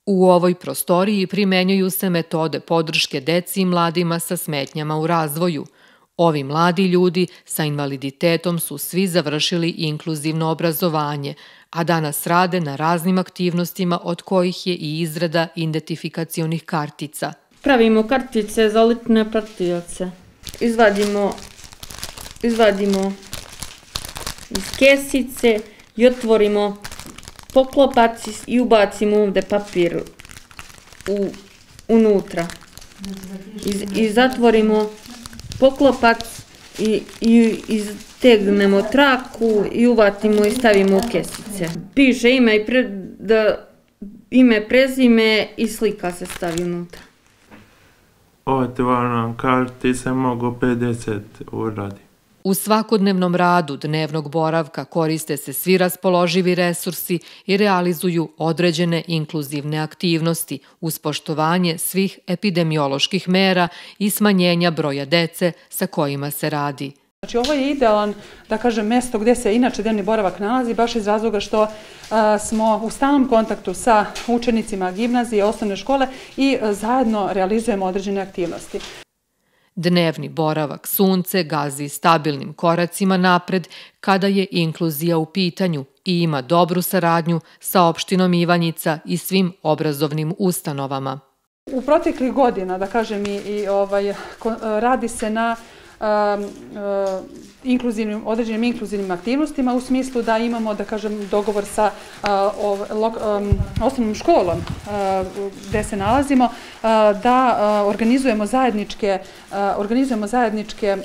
U ovoj prostoriji primenjuju se metode podrške deci i mladima sa smetnjama u razvoju. Ovi mladi ljudi sa invaliditetom su svi završili inkluzivno obrazovanje, a danas rade na raznim aktivnostima od kojih je i izrada identifikacionih kartica. Pravimo kartice za lične pratioce. Izvadimo iz kesice i otvorimo poklopac i ubacimo ovdje papir unutra. I zatvorimo poklopac i iztegnemo traku i uvatimo i stavimo u kesice. Piše ime, prezime i slika se stavi unutra. Otvaram kartice, mogu 50 uradi. U svakodnevnom radu dnevnog boravka koriste se svi raspoloživi resursi i realizuju određene inkluzivne aktivnosti uz poštovanje svih epidemioloških mera i smanjenja broja dece sa kojima se radi. Znači, ovo je idealan, da kažem, mesto gdje se inače dnevni boravak nalazi, baš iz razloga što smo u stalnom kontaktu sa učenicima gimnazije, osnovne škole i zajedno realizujemo određene aktivnosti. Dnevni boravak Sunce gazi stabilnim koracima napred kada je inkluzija u pitanju i ima dobru saradnju sa opštinom Ivanjica i svim obrazovnim ustanovama. U proteklih godina, da kažem, radi se na određenim inkluzivnim aktivnostima u smislu da imamo, da kažem, dogovor sa osnovnom školom gdje se nalazimo, da organizujemo zajedničke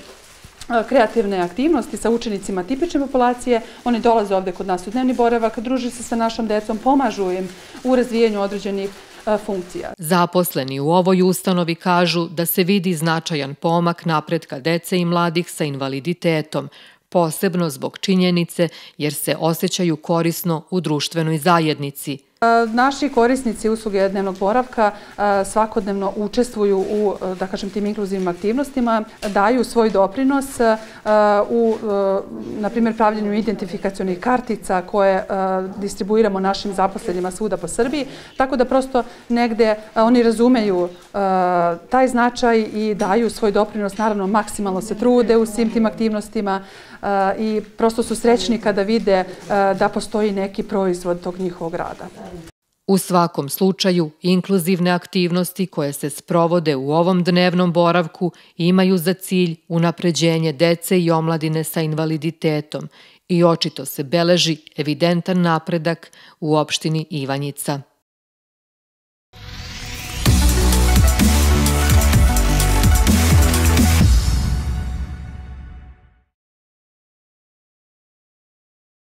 kreativne aktivnosti sa učenicima tipične populacije. Oni dolaze ovdje kod nas u dnevni boravak, druže se sa našom decom, pomažu im u razvijenju određenih funkcija. Zaposleni u ovoj ustanovi kažu da se vidi značajan pomak napretka dece i mladih sa invaliditetom, posebno zbog činjenice jer se osjećaju korisno u društvenoj zajednici. Naši korisnici usluge dnevnog boravka svakodnevno učestvuju u, da kažem, tim inkluzivnim aktivnostima, daju svoj doprinos u, na primjer, pravljenju identifikacionih kartica koje distribuiramo našim zaposlenima svuda po Srbiji, tako da prosto negde oni razumeju taj značaj i daju svoj doprinos, naravno maksimalno se trude u svim tim aktivnostima i prosto su srećni kada vide da postoji neki proizvod tog njihovog rada. U svakom slučaju, inkluzivne aktivnosti koje se sprovode u ovom dnevnom boravku imaju za cilj unapređenje dece i omladine sa invaliditetom i očito se beleži evidentan napredak u opštini Ivanjica.